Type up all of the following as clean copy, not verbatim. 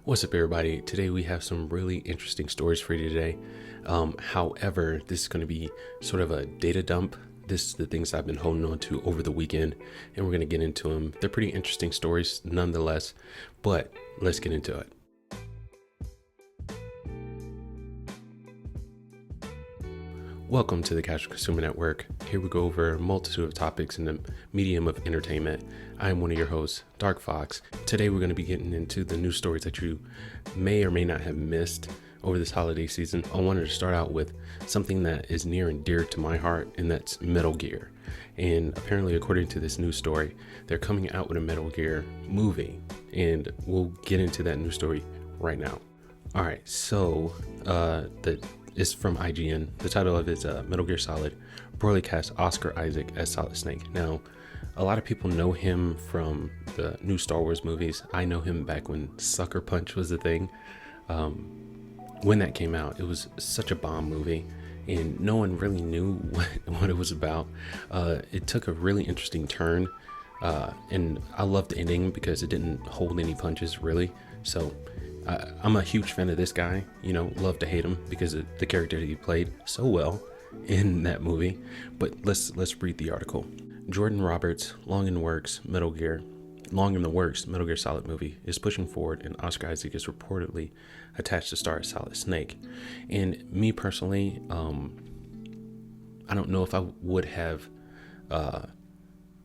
What's up, everybody? Today we have some really interesting stories for you today. However, this is going to be sort of a data dump. This is the things I've been holding on to over the weekend, and we're going to get into them. They're pretty interesting stories nonetheless, but let's get into it. Welcome to the Casual Consumer Network. Here we go over a multitude of topics in the medium of entertainment. I am one of your hosts, Dark Fox. Today we're going to be getting into the news stories that you may or may not have missed over this holiday season. I wanted to start out with something that is near and dear to my heart, and that's Metal Gear. And apparently, according to this news story, they're coming out with a Metal Gear movie, and we'll get into that news story right now. All right, so it's from IGN. The title of it is Metal Gear Solid broadly cast Oscar Isaac as Solid Snake. Now, a lot of people know him from the new Star Wars movies. I know him back when Sucker Punch was the thing. When that came out, it was such a bomb movie, and no one really knew what it was about. It took a really interesting turn, and I loved the ending because it didn't hold any punches, really. So I'm a huge fan of this guy, love to hate him because of the character that he played so well in that movie. But let's read the article. Jordan Roberts' long in the works Metal Gear Solid movie is pushing forward, and Oscar Isaac is reportedly attached to star as Solid Snake. And me personally, I don't know if I would have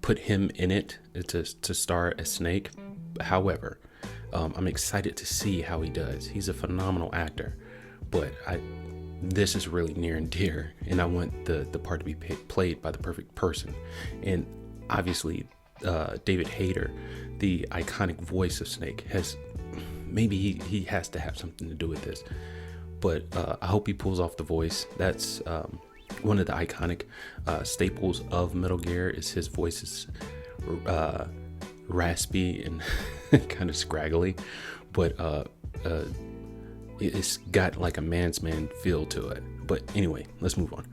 put him in it to star as Snake. However, I'm excited to see how he does. He's a phenomenal actor, but this is really near and dear, and I want the part to be played by the perfect person. And obviously, David Hayter, the iconic voice of Snake, he has to have something to do with this. But I hope he pulls off the voice. That's one of the iconic staples of Metal Gear. Is his voice is raspy and kind of scraggly, but it's got like a man's man feel to it. But anyway, let's move on.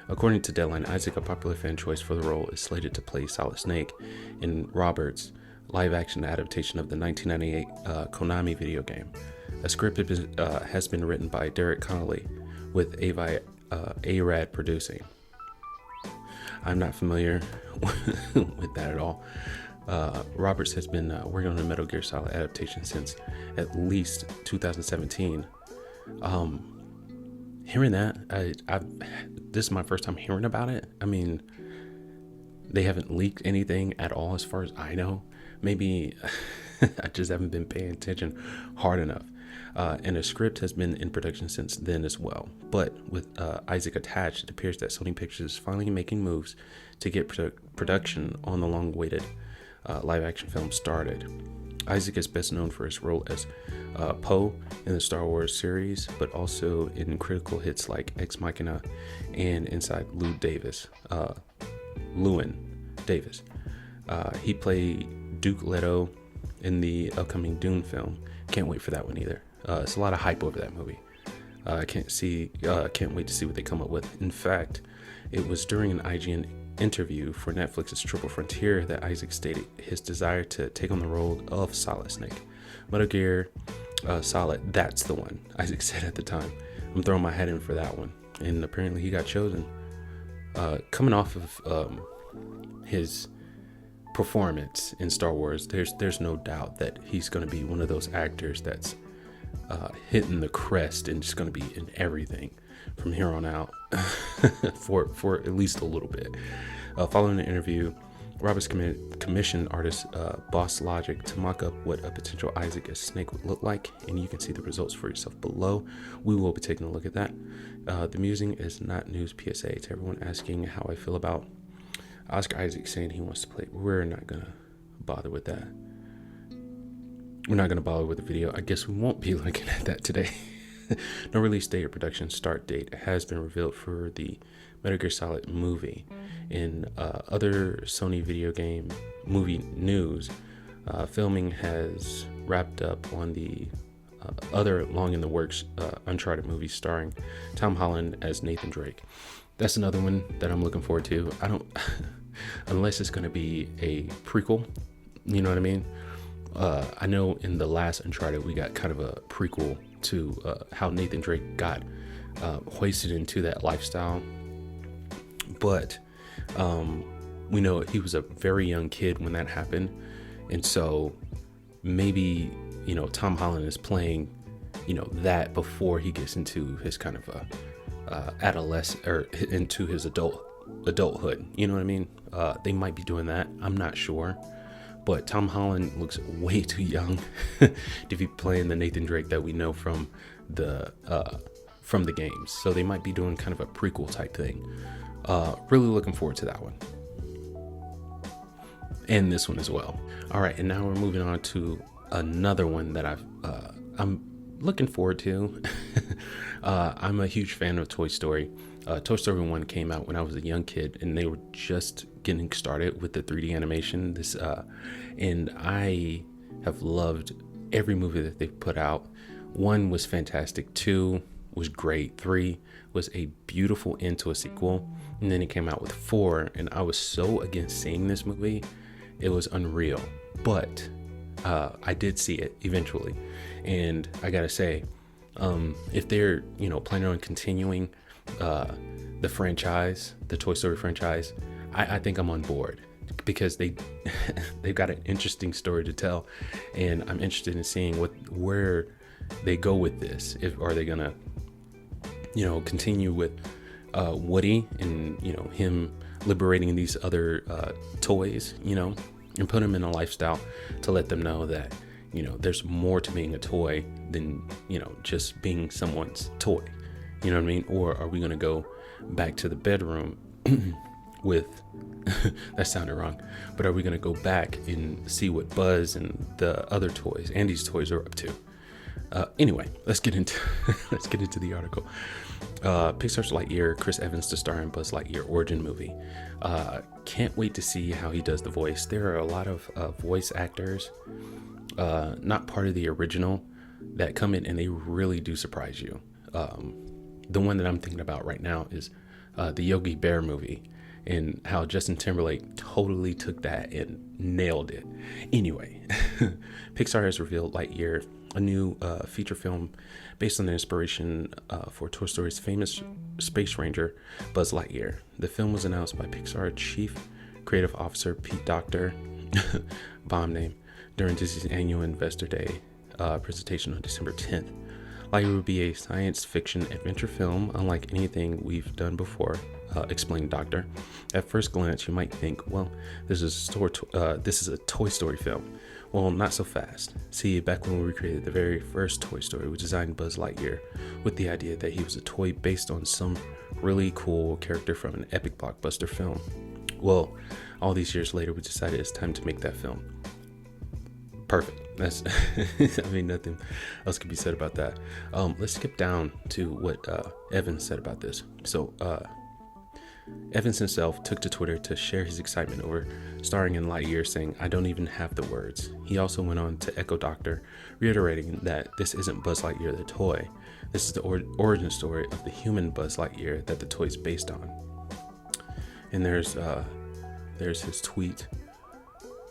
According to Deadline, Isaac, a popular fan choice for the role, is slated to play Solid Snake in Roberts' live-action adaptation of the 1998 Konami video game. A script has been written by Derek Connolly, with Arad producing. I'm not familiar with that at all. Roberts has been working on a Metal Gear Solid adaptation since at least 2017. Hearing that, this is my first time hearing about it. I mean, they haven't leaked anything at all as far as I know. Maybe I just haven't been paying attention hard enough. And a script has been in production since then as well. But with Isaac attached, it appears that Sony Pictures is finally making moves to get production on the long-awaited live-action film started. Isaac is best known for his role as Poe in the Star Wars series, but also in critical hits like Ex Machina and inside Llewyn Davis. He played Duke Leto in the upcoming Dune film. Can't wait for that one either. It's a lot of hype over that movie. I can't wait to see what they come up with. In fact, it was during an IGN interview for Netflix's Triple Frontier that Isaac stated his desire to take on the role of Solid Snake. Metal Gear Solid, that's the one, Isaac said at the time. I'm throwing my hat in for that one. And apparently he got chosen. Coming off of his performance in Star Wars, there's no doubt that he's going to be one of those actors that's hitting the crest and just going to be in everything from here on out for at least a little bit. Following the interview, Roberts commissioned artist Boss Logic to mock up what a potential Isaac as Snake would look like, and you can see the results for yourself below. We will be taking a look at that. The musing is not news PSA to everyone asking how I feel about Oscar Isaac saying he wants to play. We're not going to bother with that. We're not going to bother with the video. I guess we won't be looking at that today. No release date or production start date has been revealed for the Metal Gear Solid movie. In other Sony video game movie news, filming has wrapped up on the other long in the works Uncharted movie starring Tom Holland as Nathan Drake. That's another one that I'm looking forward to. Unless it's going to be a prequel, you know what I mean? I know in the last Uncharted we got kind of a prequel to how Nathan Drake got hoisted into that lifestyle, but we know he was a very young kid when that happened, and so maybe Tom Holland is playing that before he gets into his kind of adolescent or into his adulthood. You know what I mean? They might be doing that. I'm not sure. But Tom Holland looks way too young to be playing the Nathan Drake that we know from the games. So they might be doing kind of a prequel type thing. Really looking forward to that one. And this one as well. All right, and now we're moving on to another one that I'm looking forward to. I'm a huge fan of Toy Story. Toy Story 1 came out when I was a young kid, and they were just getting started with the 3D animation. And I have loved every movie that they've put out. 1 was fantastic. 2 was great. 3 was a beautiful end to a sequel. And then it came out with 4, and I was so against seeing this movie. It was unreal. But I did see it eventually. And I gotta say, if they're planning on continuing the franchise, the Toy Story franchise, I think I'm on board, because they've got an interesting story to tell, and I'm interested in seeing where they go with this. Are they gonna continue with Woody and him liberating these other toys, and put them in a lifestyle to let them know that there's more to being a toy than just being someone's toy. You know what I mean? Or are we going to go back to the bedroom with, that sounded wrong, but are we going to go back and see what Buzz and the other toys, Andy's toys, are up to? Anyway, let's get into the article. Pixar's Lightyear, Chris Evans to star in Buzz Lightyear origin movie. Can't wait to see how he does the voice. There are a lot of voice actors, not part of the original, that come in and they really do surprise you. The one that I'm thinking about right now is the Yogi Bear movie, and how Justin Timberlake totally took that and nailed it. Anyway, Pixar has revealed Lightyear, a new feature film based on the inspiration for Toy Story's famous space ranger, Buzz Lightyear. The film was announced by Pixar Chief Creative Officer Pete Docter, bomb name, during Disney's annual Investor Day presentation on December 10th. Lightyear will be a science fiction adventure film unlike anything we've done before, explained Doctor. At first glance, you might think, well, this is a Toy Story film. Well, not so fast. See, back when we recreated the very first Toy Story, we designed Buzz Lightyear with the idea that he was a toy based on some really cool character from an epic blockbuster film. Well, all these years later, we decided it's time to make that film. Perfect. That's I mean, nothing else could be said about that. Let's skip down to what Evans said about this. So Evans himself took to Twitter to share his excitement over starring in Lightyear, saying, "I don't even have the words." He also went on to echo Doctor, reiterating that this isn't Buzz Lightyear the toy. This is the origin story of the human Buzz Lightyear that the toy is based on. And there's his tweet.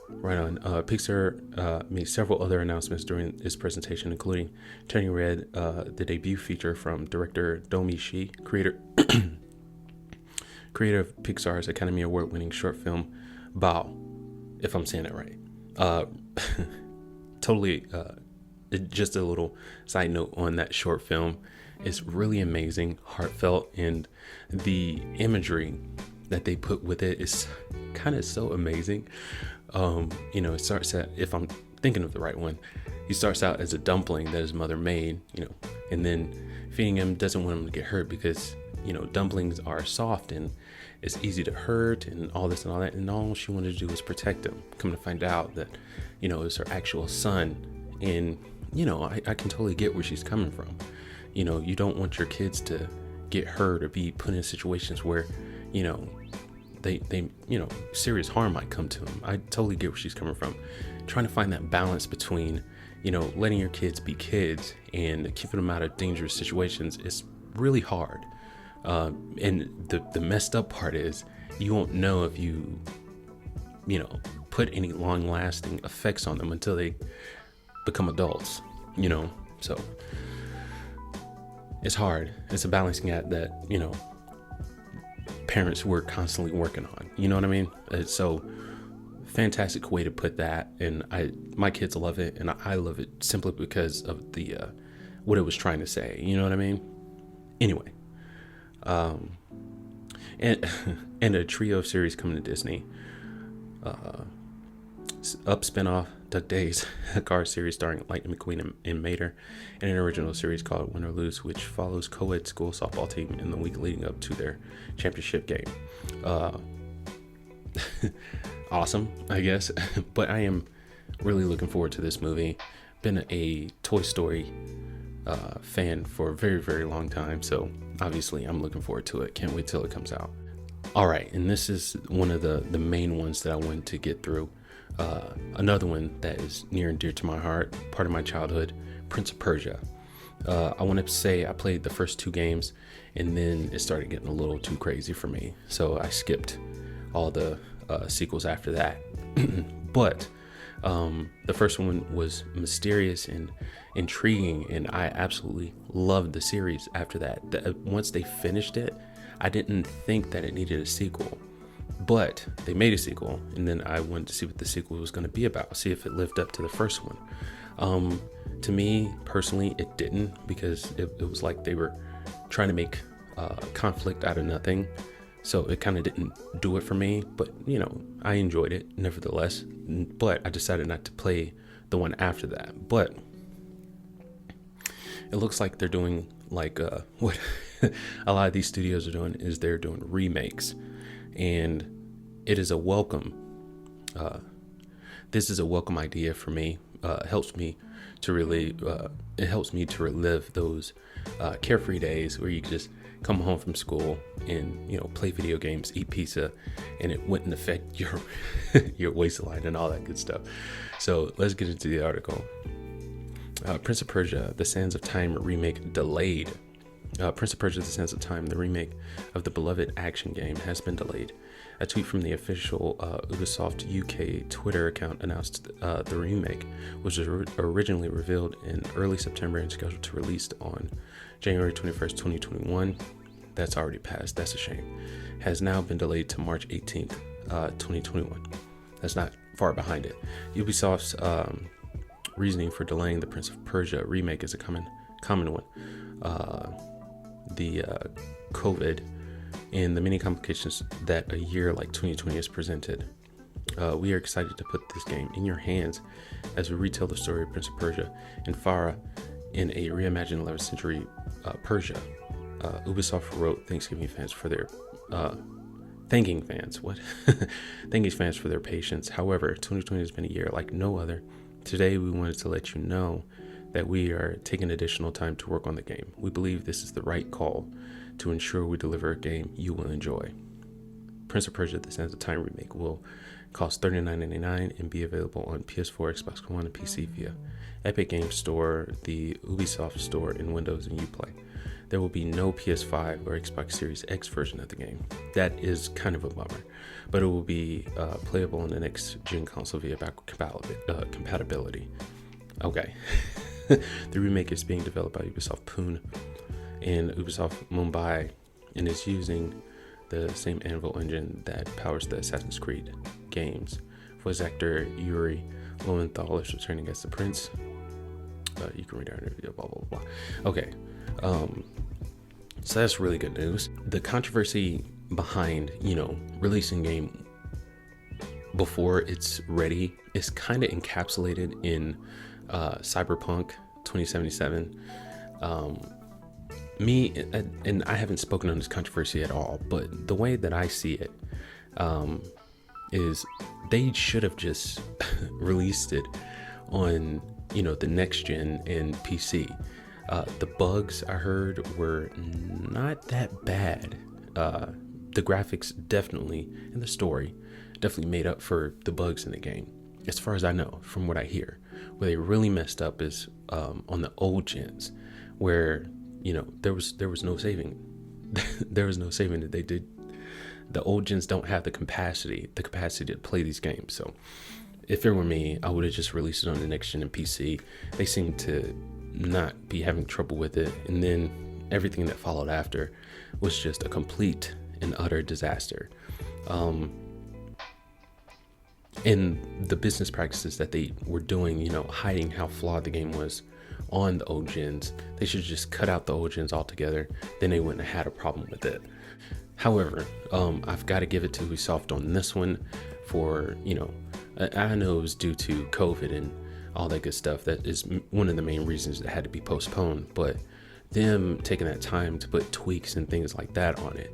Right on. Pixar made several other announcements during this presentation, including Turning Red, the debut feature from director Domi Shi, creator of Pixar's Academy Award-winning short film Bao, if I'm saying it right. Totally, just a little side note on that short film. It's really amazing, heartfelt, and the imagery that they put with it is kind of so amazing. It starts at, if I'm thinking of the right one, he starts out as a dumpling that his mother made, and then feeding him, doesn't want him to get hurt because, dumplings are soft and it's easy to hurt and all this and all that. And all she wanted to do was protect him. Come to find out that, it was her actual son. And, I can totally get where she's coming from. You don't want your kids to get hurt or be put in situations where, they serious harm might come to them. I totally get where she's coming from. Trying to find that balance between, letting your kids be kids and keeping them out of dangerous situations is really hard. And the messed up part is you won't know if you put any long lasting effects on them until they become adults, so it's hard. It's a balancing act that, parents were constantly working on, you know what I mean? It's so fantastic way to put that. And my kids love it, and I love it simply because of the, what it was trying to say, you know what I mean? Anyway, and a trio series coming to Disney, Up spinoff Duck Days, a car series starring Lightning McQueen and Mater, and an original series called Win or Lose, which follows co-ed school softball team in the week leading up to their championship game. Awesome, I guess. But I am really looking forward to this movie. Been a Toy Story fan for a very, very long time, so obviously I'm looking forward to it. Can't wait till it comes out. All right, and this is one of the main ones that I wanted to get through. Another one that is near and dear to my heart, part of my childhood, Prince of Persia. I want to say I played the first 2 games, and then it started getting a little too crazy for me, so I skipped all the sequels after that. But the first one was mysterious and intriguing, and I absolutely loved the series after that. Once they finished it, I didn't think that it needed a sequel. But they made a sequel, and then I wanted to see what the sequel was going to be about, see if it lived up to the first one. To me, personally, it didn't, because it was like they were trying to make conflict out of nothing. So it kind of didn't do it for me, but, I enjoyed it nevertheless. But I decided not to play the one after that. But it looks like they're doing like what a lot of these studios are doing, is they're doing remakes. And it is a welcome, this is a welcome idea for me. It helps me to relive those carefree days where you just come home from school and, play video games, eat pizza, and it wouldn't affect your your waistline and all that good stuff. So let's get into the article. Prince of Persia, The Sands of Time remake delayed. Prince of Persia: The Sands of Time, the remake of the beloved action game, has been delayed. A tweet from the official Ubisoft UK Twitter account announced the remake, which was originally revealed in early September and scheduled to release on January 21st, 2021. That's already passed. That's a shame. Has now been delayed to March 18th, 2021. That's not far behind it. Ubisoft's reasoning for delaying the Prince of Persia remake is a common one. The COVID and the many complications that a year like 2020 has presented. We are excited to put this game in your hands as we retell the story of Prince of Persia and Farah in a reimagined 11th century Persia. Ubisoft wrote thanking fans for their patience. However, 2020 has been a year like no other. Today we wanted to let you know that we are taking additional time to work on the game. We believe this is the right call to ensure we deliver a game you will enjoy. Prince of Persia: The Sands of Time remake will cost $39.99 and be available on PS4, Xbox One, and PC via Epic Games Store, the Ubisoft Store, and Windows and Uplay. There will be no PS5 or Xbox Series X version of the game. That is kind of a bummer, but it will be playable on the next gen console via backward compatibility. Okay. The remake is being developed by Ubisoft Pune and Ubisoft Mumbai, and is using the same Anvil engine that powers the Assassin's Creed games. Voice actor Yuri Lowenthal is returning as the prince. You can read our interview, blah, blah, blah. Okay, so that's really good news. The controversy behind, releasing game before it's ready is kind of encapsulated in Cyberpunk 2077. Me, and I haven't spoken on this controversy at all, but the way that I see it is they should have just released it on, the next gen and PC. The bugs I heard were not that bad. The graphics definitely, and the story definitely made up for the bugs in the game, as far as I know, from what I hear. Where they really messed up is on the old gens, where there was no saving. There was no saving. That the old gens don't have the capacity to play these games. So if it were me, I would have just released it on the next gen and PC. They seem to not be having trouble with it, and then everything that followed after was just a complete and utter disaster. And the business practices that they were doing, hiding how flawed the game was on the old gens, they should just cut out the old gens altogether. Then they wouldn't have had a problem with it. However, I've got to give it to Ubisoft on this one for, I know it was due to COVID and all that good stuff. That is one of the main reasons it had to be postponed. But them taking that time to put tweaks and things like that on it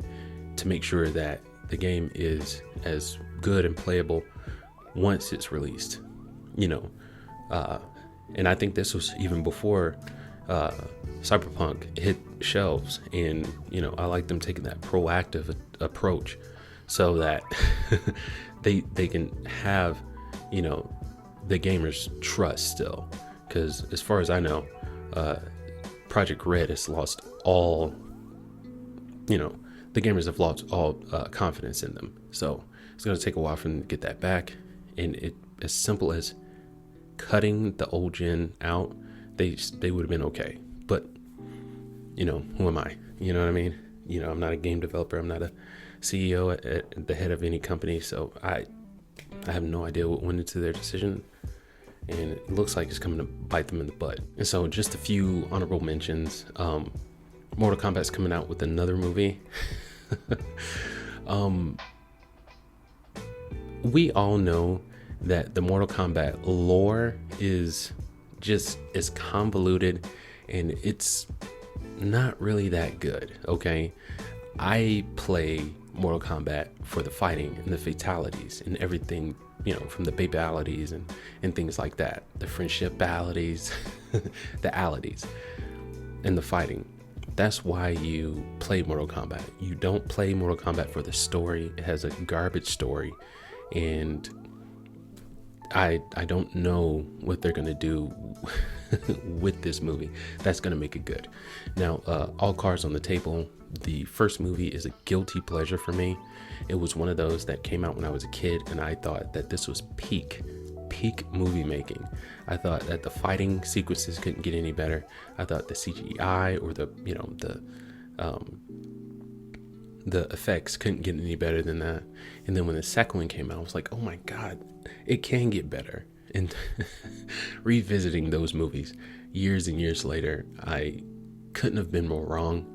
to make sure that the game is as good and playable once it's released, and I think this was even before Cyberpunk hit shelves, and I like them taking that proactive approach so that they can have the gamers trust still, because as far as I know, Project Red has lost all, the gamers have lost all confidence in them. So it's going to take a while for them to get that back. And it, as simple as cutting the old gen out, they would have been okay. But, who am I? You know what I mean? I'm not a game developer. I'm not a CEO at the head of any company. So I have no idea what went into their decision. And it looks like it's coming to bite them in the butt. And so just a few honorable mentions. Mortal Kombat's coming out with another movie. We all know that the Mortal Kombat lore is just as convoluted, and it's not really that good, okay? I play Mortal Kombat for the fighting and the fatalities and everything, from the babalities and things like that, the friendship-alities, the alities, and the fighting. That's why you play Mortal Kombat. You don't play Mortal Kombat for the story. It has a garbage story, and I don't know what they're gonna do with this movie that's gonna make it good. Now, all cards on the table. The first movie is a guilty pleasure for me. It was one of those that came out when I was a kid, and I thought that this was peak movie making. I thought that the fighting sequences couldn't get any better. I thought the CGI or the effects couldn't get any better than that. And then when the second one came out, I was like, oh my God, it can get better. And revisiting those movies years and years later, I couldn't have been more wrong.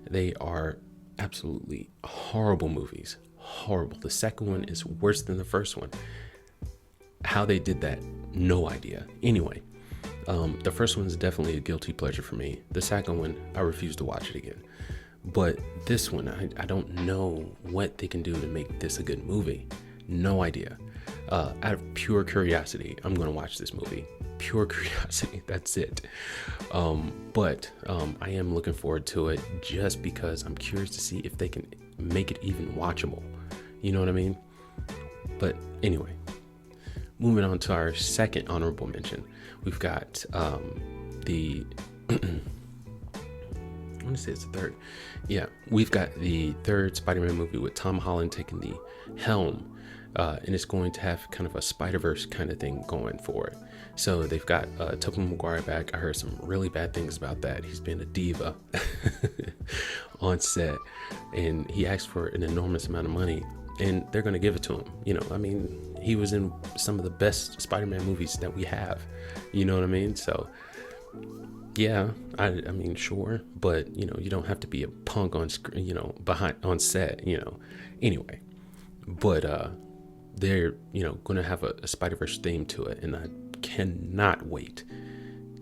They are absolutely horrible movies. Horrible. The second one is worse than the first one. How they did that, no idea. Anyway, the first one is definitely a guilty pleasure for me. The second one, I refuse to watch it again. But this one, I don't know what they can do to make this a good movie. No idea. Out of pure curiosity, I'm going to watch this movie. Pure curiosity, that's it. But I am looking forward to it just because I'm curious to see if they can make it even watchable. You know what I mean? But anyway, moving on to our second honorable mention. We've got the... I want to say it's the third. Yeah, we've got the third Spider-Man movie with Tom Holland taking the helm. And it's going to have kind of a Spider-Verse kind of thing going for it. So they've got Tobey Maguire back. I heard some really bad things about that. He's been a diva on set, and he asked for an enormous amount of money, and they're going to give it to him. He was in some of the best Spider-Man movies that we have. You know what I mean? So yeah, I mean, sure, but you don't have to be a punk on screen, on set, Anyway, but they're going to have a Spider-Verse theme to it, and I cannot wait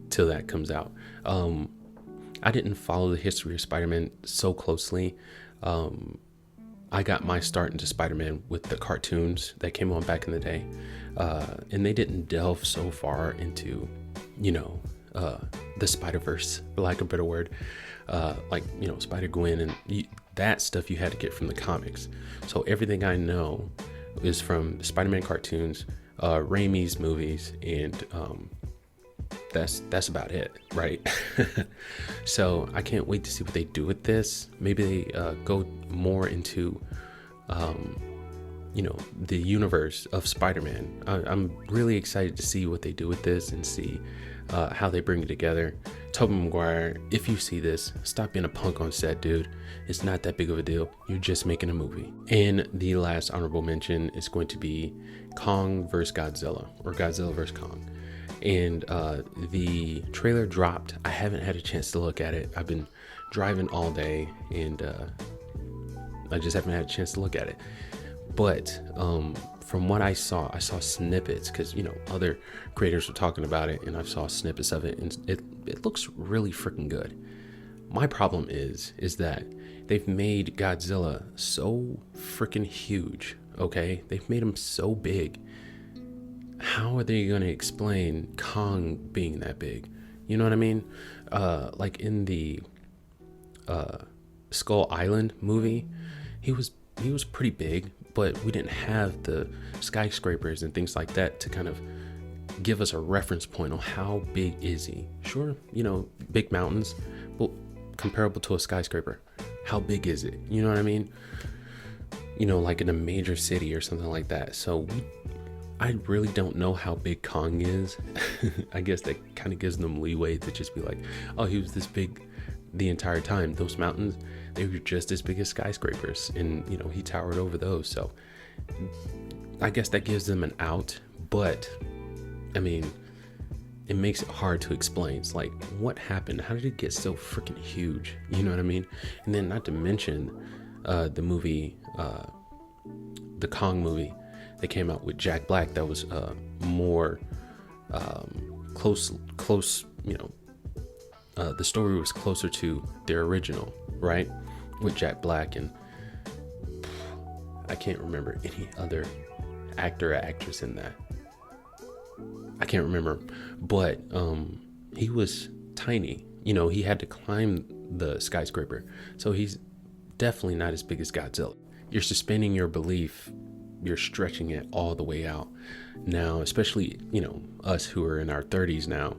till that comes out. I didn't follow the history of Spider-Man so closely. I got my start into Spider-Man with the cartoons that came on back in the day, and they didn't delve so far into the Spider-Verse, for lack of a better word, Spider-Gwen and that stuff you had to get from the comics. So everything I know is from the Spider-Man cartoons, Raimi's movies, and that's about it, right? So I can't wait to see what they do with this. Maybe they go more into you know, the universe of Spider-Man. I'm really excited to see what they do with this and see how they bring it together. Tobey Maguire, if you see this, stop being a punk on set, dude. It's not that big of a deal. You're just making a movie. And the last honorable mention is going to be Kong vs. Godzilla, or Godzilla vs. Kong. And the trailer dropped. I haven't had a chance to look at it. I've been driving all day, and I just haven't had a chance to look at it. But from what I saw snippets, because, you know, other creators were talking about it, and I saw snippets of it, and it looks really freaking good. My problem is that they've made Godzilla so freaking huge, okay? They've made him so big. How are they going to explain Kong being that big? You know what I mean? Like in the Skull Island movie, he was pretty big, but we didn't have the skyscrapers and things like that to kind of give us a reference point on how big is he. Sure, you know, big mountains, but comparable to a skyscraper, how big is it? You know what I mean? You know, like in a major city or something like that. So I really don't know how big Kong is. I guess that kind of gives them leeway to just be like, oh, he was this big the entire time. Those mountains, they were just as big as skyscrapers, and, you know, he towered over those. So I guess that gives them an out, but I mean, it makes it hard to explain. It's like, what happened? How did it get so freaking huge? You know what I mean? And then not to mention the movie, the Kong movie that came out with Jack Black, that was more close, you know, the story was closer to their original, right? With Jack Black, and I can't remember any other actor or actress in that. I can't remember, but he was tiny. You know, he had to climb the skyscraper, so he's definitely not as big as Godzilla. You're suspending your belief, you're stretching it all the way out. Now, especially, you know, us who are in our 30s now,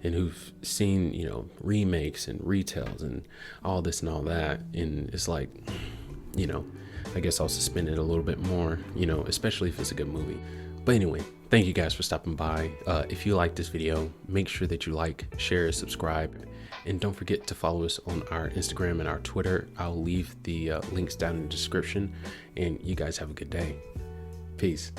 and who've seen, you know, remakes and retells and all this and all that, and it's like, you know, I guess I'll suspend it a little bit more, you know, especially if it's a good movie. But anyway, thank you guys for stopping by. If you like this video, make sure that you like, share, subscribe, and don't forget to follow us on our Instagram and our Twitter. I'll leave the links down in the description, and you guys have a good day. Peace.